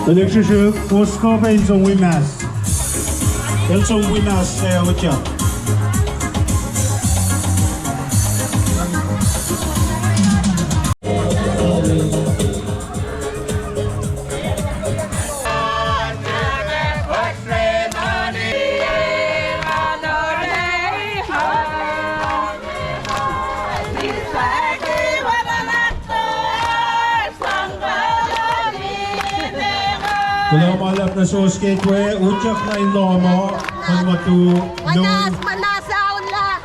Det är 27, Oskar Benson Winners. Benson Winners säger jag tja. Kung malap na sa skateway, utyak na inomo, kung matu nung... Manasaon la!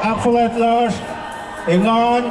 Akkulatlar, ingon.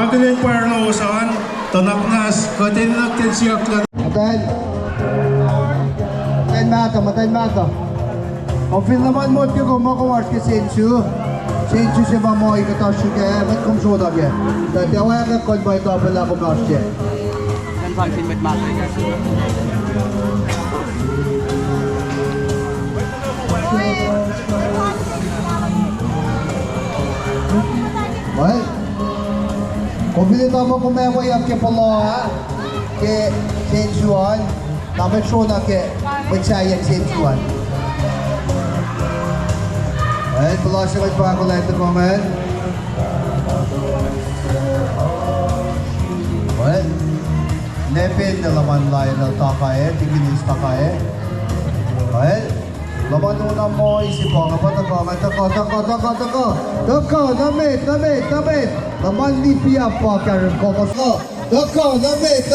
Magdalene Puerlosan, Tonaknas, Kotinaktin Siyaklan. Matayin mata. Og filmen måtte jo komme og varske sinnsju. Sinnsju som var må ikke ta sjuke, men kom så da bje. Det var jeg kan bare ta på laget om varske. Den faktisk med mata. Well, kung bilita mo kumewa yung kipaloha, ke sinnsjuan, namin siya na ke magsayang sinnsjuan. Well, pelasya kayo pa ako lang ito comment. Well, nepin na laman layo na takae, tigilis takae. Well, laman una mo isipo nga pa tako. Damit. Laman lipia pa karon kokos ko. Tako, damit.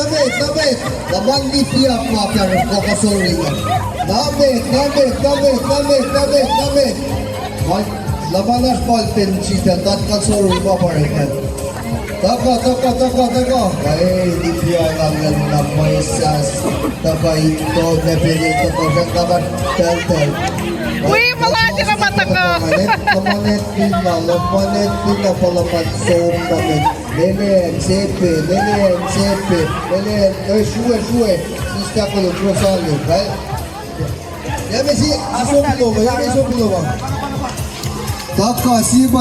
Laman lipia pa karon kokos ringan. Damit. Labanas palpin sisa dat kasuri pa pa rin. Tako. Ay, lipia lang yan na maisas. Taka ito, napilito ko sa kabat tel. Uy, malati na mata ko! Lamanet din na palaman soap namin. Lelen, sepe. Shuwe. Sista ko yung krosalo. Yame si asopilo ba? Taka, siba.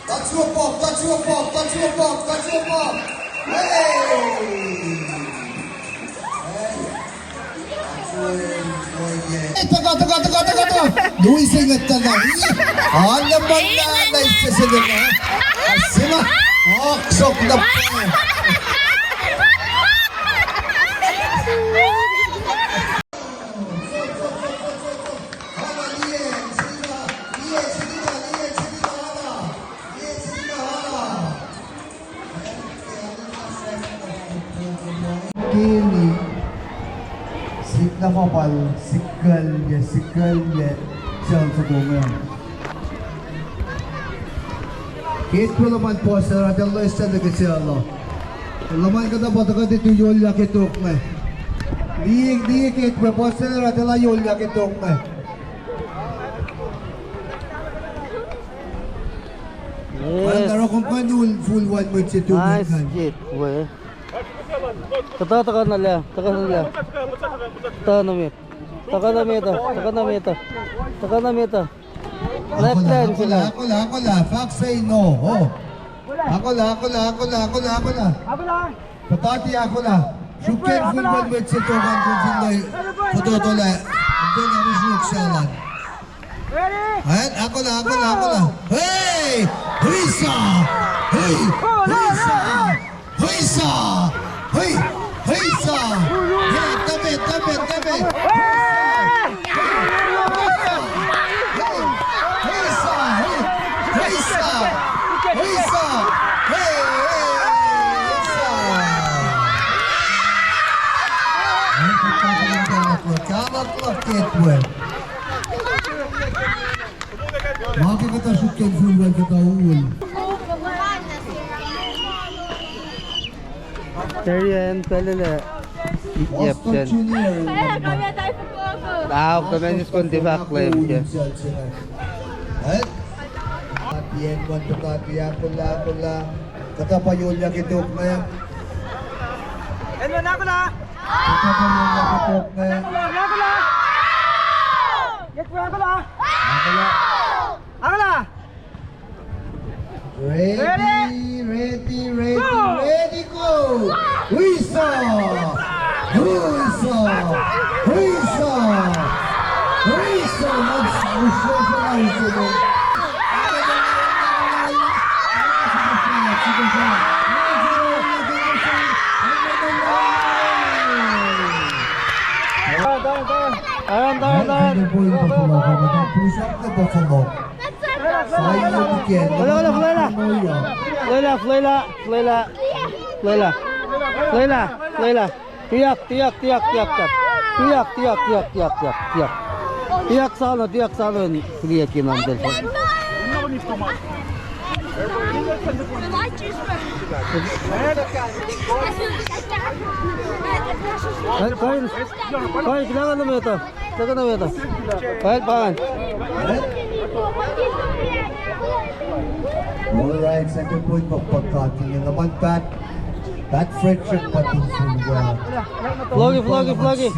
Touch your pop. Taka. Luis ingat ka na. Alam mo na isa sila na. Sila. Sok na pa. Kini nakapal, sikal niya, siyang sa bunga. Kit ko naman po sa radang lo isa na kasi Allah. Laman ka na ba ka dito yolya kitok na. Liig kit po sa radang la yolya kitok na. Parang naro kong panul, full 1 month si tubig. Nice shit, boy. Taka na liya. Taka na meta. Left hand sila. Ako la. Fox say no. Oh. Ako la. Patati ako la. Shukin football match ito kan kung sila patutola. Ito na rin siyalan. Ayan, ako la. Hey! Huisa! Hey, tabi! Maki kita syukur full kita ul. Terien, pelele. Yep, then. Tao, kami nis konti baklem. Kati ako la. Kata pa yun niya kitok na yan. Ano na ako na? Kata pa yun niya kitok na yan. Ako na! Ready, go! Huisa! Tahan. Push up the buffalo. Sayang again. Floyla. Tiyak. Tiyak sa ano, liyakin ang delfon. Kyle, kailangan naman ito. Kailangan naman ito. Kyle, pangan. Alright, second point pagkakating yung naman that friendship pati sila. Vloggy.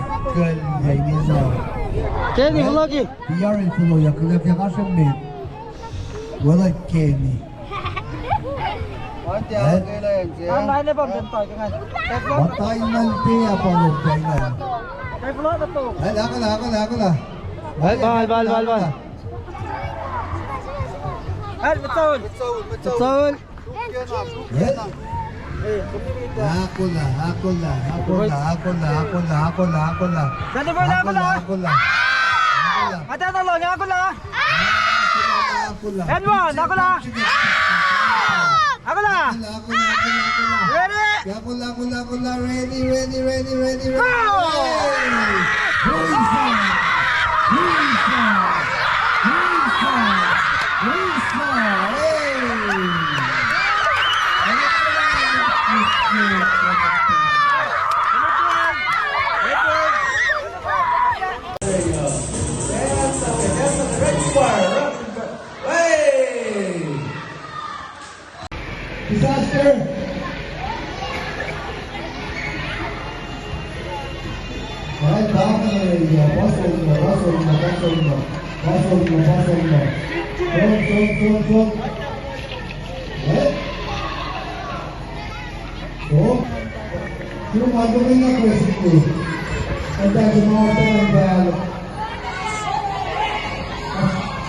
Kenny, vloggy. Diğer info yakınıp yaklaşım mı? Wala Kenny. Matay nanti apa lo kailan? Ako na. Bal. Betul. Ako na. Ate, tolong ya, aku lah. Edward, aku lah. Aku lah. Ready? Ako la. Ready. Go! Disaster! Alright, back na rin. Pasok mo. Front. Alright? So, yung magawin na question ko. Ang tayo mga ang balo.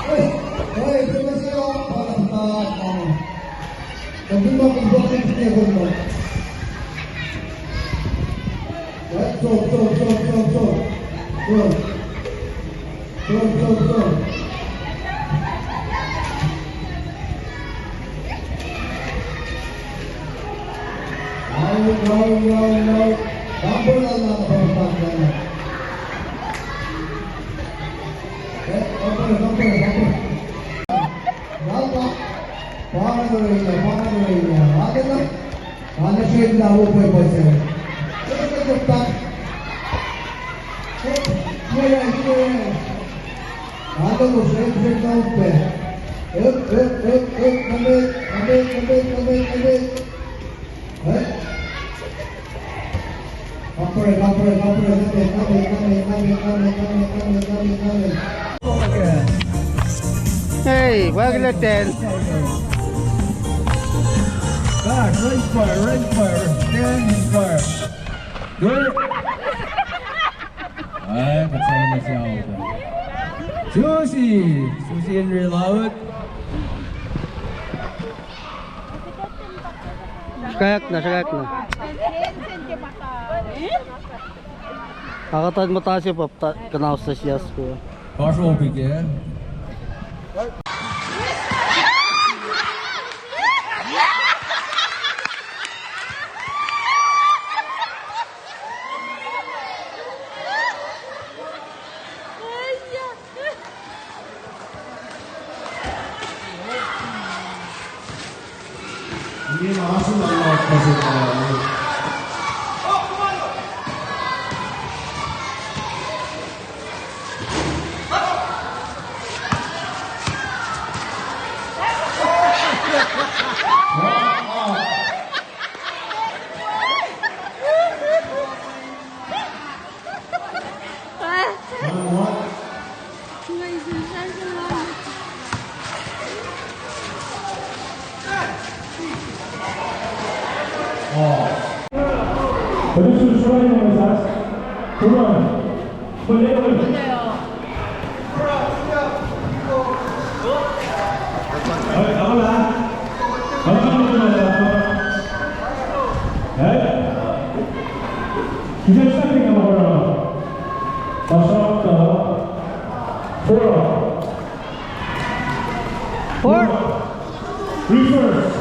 Hey, ito na siya. Sabi mo kung bakit niya mo. So. No. Bumper lang ang pagpapagana. Bumper. Panganorina. Ada siya yung labo po yung basa. Ada mo siya yung labo. Kabit. Hey, wag natin. God, rain fire. Standing fire. Good. Ay, pagsama na siya ako. Susi and reload. Kayak na. Kakatahan mo tayo siya, kanaos na siya ko. Partial begin. Hindi na kasi nalawag kasi tayo. Pwede susuray mo isas? Come on. Pwede. Ay, ako lang. Ako lang. Hey? Hindi sa ating ako na. Pasok ka. 4. Reverse.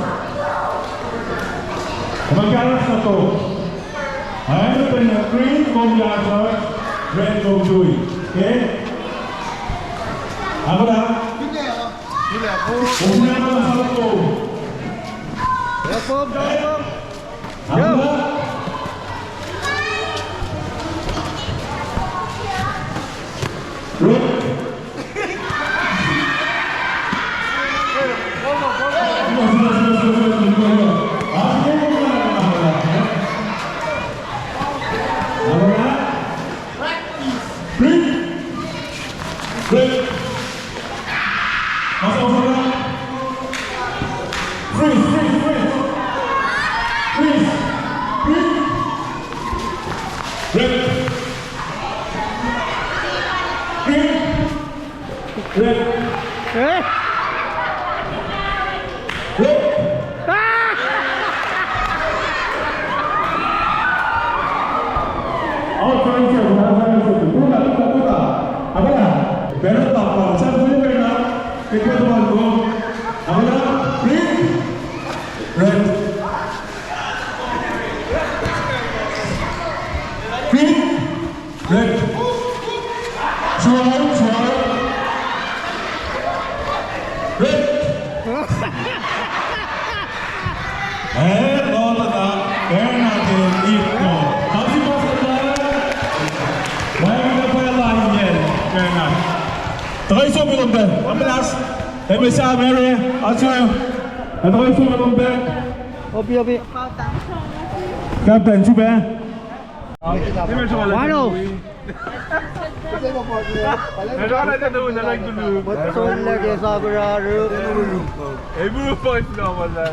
Magkaras na to. Ano pa niya? Green, combination, red, go do it. Okay? Ako lang? Hindi ako. Huwag na ako sa to. Dog, dog. Ako ba? Eh? Pero tapos, sabi ko yung na, ikaw ko. Ako na, green, red. Green, red. Sure. Red. Eto na, kaya natin ito. Kasi pa sa tayo, mayroon na pa yung line yan. Kaya na. Takay sa uminom ba? Pamilas. Eme sa Mary, Atsuyo. Ito kayo sa uminom ba? Opi. Captain, siya ba? Ano? Matson lagi sa guraro. Eh, bro, bakit sila wala?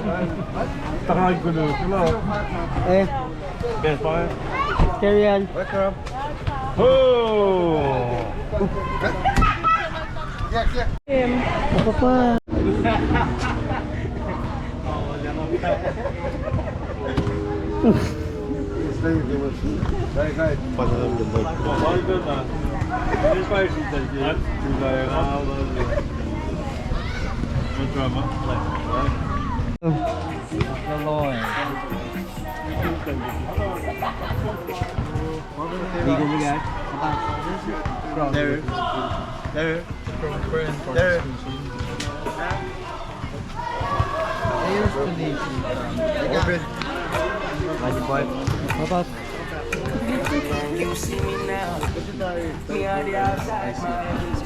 Takang gulo. Sila. Eh, Yes, bakit? carry on. Oh! Apa pa? Bakit na? Hindi pa yung sita dyan. Sila yung no drama? Papas. You see me now. Me on the outside, man.